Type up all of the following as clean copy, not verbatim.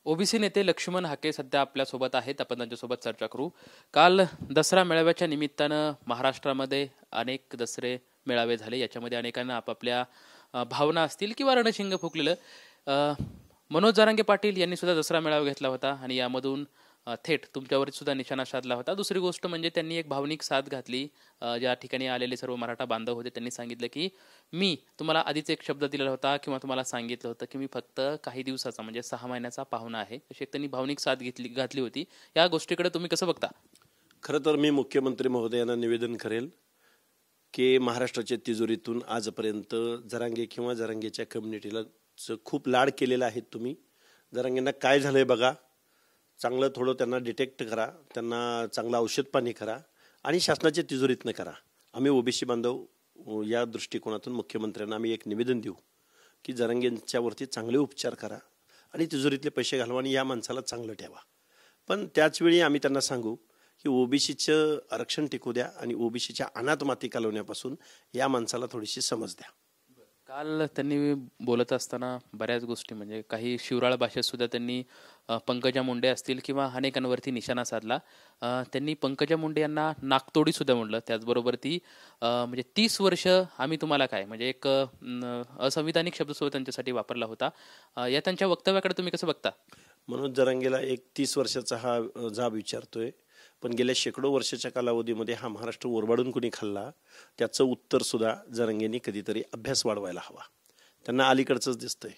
OBC नेते लक्ष्मण हाके सध्या आपल्यासोबत आहेत. आपण त्यांच्यासोबत चर्चा करू. काल दसरा मेळाव्याच्या निमित्तानं महाराष्ट्रामध्ये अनेक दसरे मेळावे झाले. याच्यामध्ये अनेकांना आपापल्या भावना असतील किंवा रणशिंग फुकलेलं. अ, मनोज जरांगे पाटील यांनी सुद्धा दसरा मेळावा घेतला होता आणि यामधून थेट तुमच्यावर सुद्धा निशाणा साधला होता. दुसरी गोष्ट म्हणजे त्यांनी एक भावनिक साथ घातली. ज्या ठिकाणी आलेले सर्व मराठा बांधव होते त्यांनी सांगितलं की मी तुम्हाला आधीच एक शब्द दिलेला होता किंवा तुम्हाला सांगितलं होतं की मी फक्त काही दिवसाचा म्हणजे 6 महिन्याचा पाहुणा आहे. अशी एक त्यांनी भावनिक साथ घातली होती. या गोष्टीकडे तुम्ही कसं बघता? खरं तर मी मुख्यमंत्री महोदयांना निवेदन करेल की महाराष्ट्राच्या तिजोरीतून आजपर्यंत जरांगे किंवा जरांगेच्या कम्युनिटीला खूप लाड केलेला आहे. तुम्ही जरांगेंना काय झालंय बघा, चांगलं थोडं त्यांना डिटेक्ट करा, त्यांना चांगलं औषध पाणी करा आणि शासनाच्या तिजोरीतनं करा. आम्ही ओबीसी बांधव या दृष्टिकोनातून मुख्यमंत्र्यांना आम्ही एक निवेदन देऊ की जरांगेंच्यावरती चांगले उपचार करा आणि तिजोरीतले पैसे घालवा आणि या माणसाला चांगलं ठेवा. पण त्याचवेळी आम्ही त्यांना सांगू की ओबीसीचं आरक्षण टिकू द्या आणि ओबीसीच्या अनाथ माती कालवण्यापासून या माणसाला थोडीशी समज द्या. काल त्यांनी बोलत असताना बऱ्याच गोष्टी म्हणजे काही शिवराळ भाषेत सुद्धा त्यांनी पंकजा मुंडे असतील किंवा अनेकांवरती निशाणा साधला. त्यांनी पंकजा मुंडे यांना नाकतोडी सुद्धा म्हटलं. त्याचबरोबर ती म्हणजे 30 वर्ष आम्ही तुम्हाला काय म्हणजे एक असंविधानिक शब्द सुद्धा त्यांच्यासाठी वापरला होता. या त्यांच्या वक्तव्याकडे तुम्ही कसं बघता? मनोज जरांगेला एक 30 वर्षाचा हा जाब विचारतोय, पण गेल्या शेकडो वर्षाच्या कालावधीमध्ये हा महाराष्ट्र ओरबाडून कुणी खाल्ला त्याचं उत्तर सुद्धा जरांगेंनी कधीतरी अभ्यास वाढवायला हवा. त्यांना अलीकडचंच दिसतंय.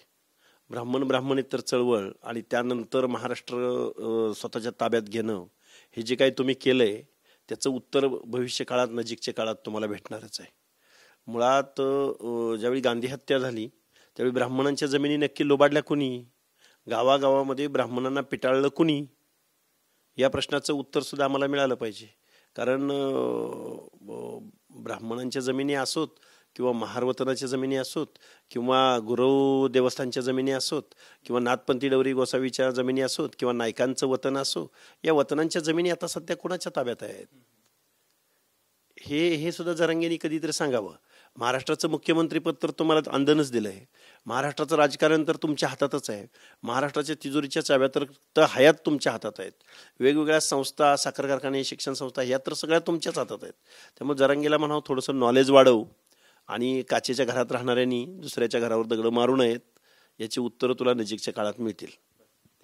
ब्राह्मणेतर चळवळ आणि त्यानंतर महाराष्ट्र स्वतःच्या ताब्यात घेणं हे जे काही तुम्ही केलंय त्याचं उत्तर भविष्य काळात नजीकच्या काळात तुम्हाला भेटणारच आहे. मुळात ज्यावेळी गांधी हत्या झाली त्यावेळी ब्राह्मणांच्या जमिनी नक्की लोबाडल्या कुणी, गावागावामध्ये ब्राह्मणांना पिटाळलं कुणी, या प्रश्नाचं उत्तर सुद्धा आम्हाला मिळालं पाहिजे. कारण ब्राह्मणांच्या जमिनी असोत किंवा महारवतनाच्या जमिनी असोत किंवा गुरव देवस्थानच्या जमिनी असोत किंवा नाथपंथी डवरी गोसावीच्या जमिनी असोत किंवा नायकांचं वतन असो, या वतनांच्या जमिनी आता सध्या कोणाच्या ताब्यात आहेत हे सुद्धा जरांगेंनी कधीतरी सांगावं. महाराष्ट्राचं मुख्यमंत्रीपद तर तुम्हाला अंधनच दिलं आहे. महाराष्ट्राचं राजकारण तर तुमच्या हातातच आहे. महाराष्ट्राच्या तिजोरीच्या चाव्या तर हयात तुमच्या हातात आहेत. वेगवेगळ्या संस्था, साखर कारखाने, शिक्षण संस्था ह्या तर सगळ्या तुमच्याच हातात आहेत. त्यामुळे जरांगेला म्हणावं थोडंसं नॉलेज वाढव आणि काचेच्या घरात राहणाऱ्यांनी दुसऱ्याच्या घरावर दगड मारू नयेत, याची उत्तरं तुला नजीकच्या काळात मिळतील.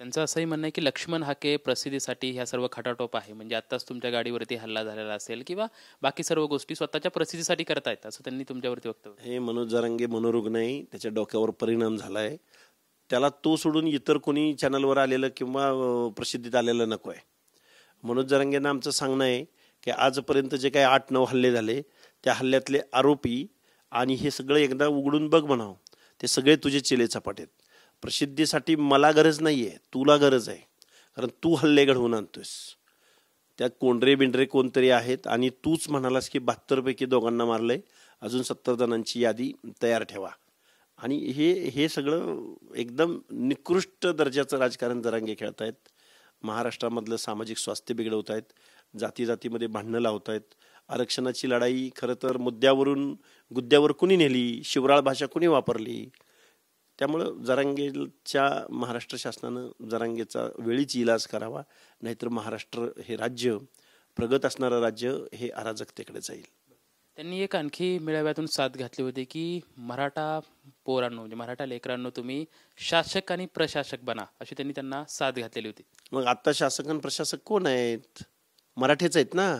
त्यांचं असंही म्हणणं आहे की लक्ष्मण हाके प्रसिद्धीसाठी ह्या सर्व खटाटोप आहे. म्हणजे आत्ताच तुमच्या गाडीवरती हल्ला झालेला असेल किंवा बाकी सर्व गोष्टी स्वतःच्या प्रसिद्धीसाठी करतायत असं त्यांनी तुमच्यावरती वक्तव्य. हे मनोज जरांगे मनोरुग्ण आहे, त्याच्या डोक्यावर परिणाम झालाय. त्याला तो सोडून इतर कोणी चॅनलवर आलेलं किंवा प्रसिद्धीत आलेलं नको आहे. मनोज जरांगेंना आमचं सांगणं आहे की आजपर्यंत जे काही 8-9 हल्ले झाले त्या हल्ल्यातले आरोपी आणि हे सगळं एकदा उघडून बघ म्हणावं, ते सगळे तुझे चेले चपाट आहेत. प्रसिद्धीसाठी मला गरज नाही आहे, तुला गरज आहे. कारण तू हल्ले घडवून आणतोयस. त्यात कोंडरे बिंडरे कोणतरी आहेत आणि तूच म्हणालास की 72 पैकी दोघांना मारलंय, अजून 70 जणांची यादी तयार ठेवा. आणि हे सगळं एकदम निकृष्ट दर्जाचं राजकारण जरांगे खेळतायत. महाराष्ट्रामधलं सामाजिक स्वास्थ्य बिघडवत आहेत, जातीमध्ये भांडणं लावत आहेत. आरक्षणाची लढाई खरं तर गुद्द्यावर कुणी नेली, शिवराळ भाषा कुणी वापरली. त्यामुळं जरांगेच्या महाराष्ट्र शासनानं जरांगेचा वेळीच इलाज करावा, नाहीतर महाराष्ट्र हे राज्य, प्रगत असणारं राज्य हे अराजकतेकडे जाईल. त्यांनी एक आणखी मेळाव्यातून साथ घातली होती की मराठा पोरांनो म्हणजे मराठा लेकरांनो तुम्ही शासक आणि प्रशासक बना, अशी त्यांनी त्यांना साथ घातलेली होती. मग आता शासक आणि प्रशासक कोण आहेत? मराठेच आहेत ना.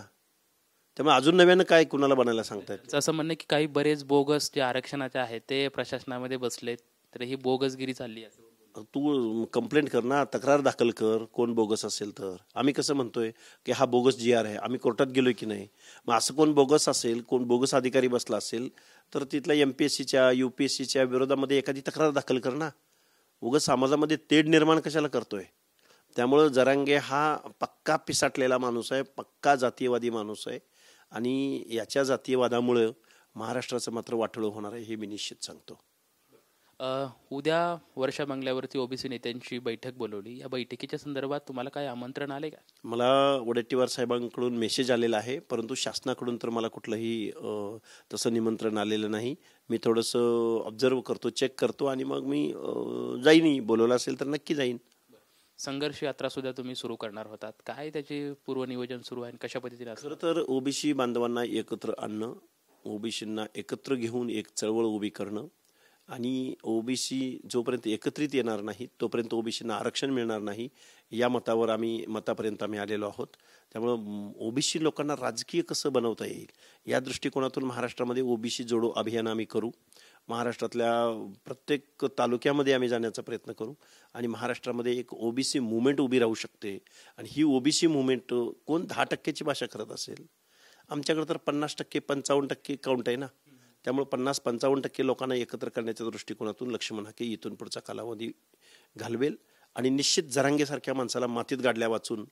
त्यामुळे अजून नव्यानं काय कुणाला बनायला सांगतायत? असं म्हणणं की काही बरेच बोगस जे आरक्षणाचे आहेत ते प्रशासनामध्ये बसलेत, तर ही बोगसगिरी चालली आहे. तू कंप्लेंट कर ना, तक्रार दाखल कर कोण बोगस असेल तर. आम्ही कसं म्हणतोय की हा बोगस GR आहे, आम्ही कोर्टात गेलोय की नाही. मग असं कोण बोगस असेल, कोण बोगस अधिकारी बसला असेल तर तिथल्या MPSCच्या UPSCच्या विरोधामध्ये एखादी तक्रार दाखल कर ना. उगाच समाजामध्ये तेढ निर्माण कशाला करतोय? त्यामुळं जरांगे हा पक्का पिसाटलेला माणूस आहे, पक्का जातीयवादी माणूस आहे आणि याच्या जातीयवादामुळं महाराष्ट्राचं मात्र वाटोळं होणार आहे हे मी निश्चित सांगतो. उद्या वर्षा बंगल्यावरती ओबीसी नेत्यांची बैठक बोलवली. या बैठकीच्या संदर्भात तुम्हाला काय आमंत्रण आले का? मला वडेट्टीवार साहेबांकडून मेसेज आलेला आहे, परंतु शासनाकडून तर मला कुठलंही तसं निमंत्रण आलेलं नाही. मी थोडंसं ऑब्झर्व करतो, चेक करतो आणि मग मी जाईन. बोलवलं असेल तर नक्की जाईन. संघर्ष यात्रा सुद्धा तुम्ही सुरू करणार होतात. काय त्याचे पूर्वनियोजन सुरू आहे आणि कशा पद्धतीने असणार? खरं तर ओबीसी बांधवांना एकत्र आणणं, ओबीसींना एकत्र घेऊन एक चळवळ उभी करणं आणि ओबीसी जोपर्यंत एकत्रित येणार नाही तोपर्यंत ओबीसींना आरक्षण मिळणार नाही या मतापर्यंत आम्ही आलेलो आहोत. त्यामुळं ओबीसी लोकांना राजकीय कसं बनवता येईल या दृष्टिकोनातून महाराष्ट्रामध्ये ओबीसी जोडो अभियान आम्ही करू. महाराष्ट्रातल्या प्रत्येक तालुक्यामध्ये आम्ही जाण्याचा प्रयत्न करू आणि महाराष्ट्रामध्ये एक ओबीसी मुवमेंट उभी राहू शकते. आणि ही ओबीसी मुवमेंट कोण 10%ची भाषा करत असेल, आमच्याकडे तर 50% 55% काउंट आहे ना. त्यामुळे 50-55% लोकांना एकत्र करण्याच्या दृष्टिकोनातून लक्ष्मण हाके इथून पुढचा कालावधी घालवेल आणि निश्चित जरांगेसारख्या माणसाला मातीत गाडल्या वाचून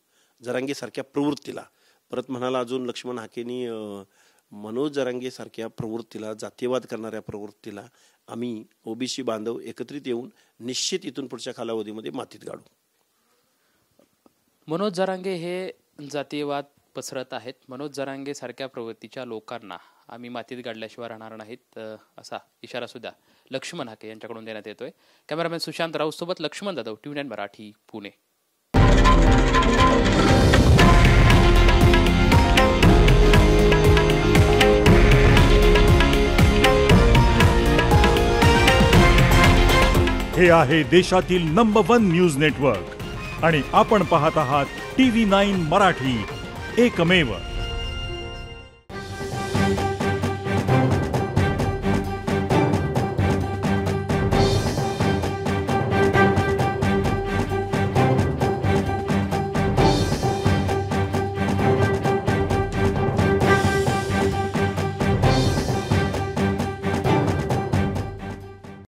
जरांगेसारख्या प्रवृत्तीला परत म्हणाला अजून लक्ष्मण हाकेनी मनोज जरांगेसारख्या प्रवृत्तीला, जातीयवाद करणाऱ्या प्रवृत्तीला आम्ही ओबीसी बांधव एकत्रित येऊन निश्चित इथून पुढच्या कालावधीमध्ये मातीत गाडू. मनोज जरांगे हे जातीयवाद पसरत आहेत. मनोज जरांगे सारख्या प्रवृत्तीच्या लोकांना आम्ही मातीत गाडल्याशिवाय राहणार नाहीत असा इशारा सुद्धा लक्ष्मण हाके यांच्याकडून देण्यात येतोय. कॅमेरामॅन सुशांत राऊत सोबत लक्ष्मण जाधव, TV9 मराठी, पुणे. हे आहे देशातील नंबर 1 न्यूज नेटवर्क आणि आपण पाहत आहात TV9 मराठी, एकमेव.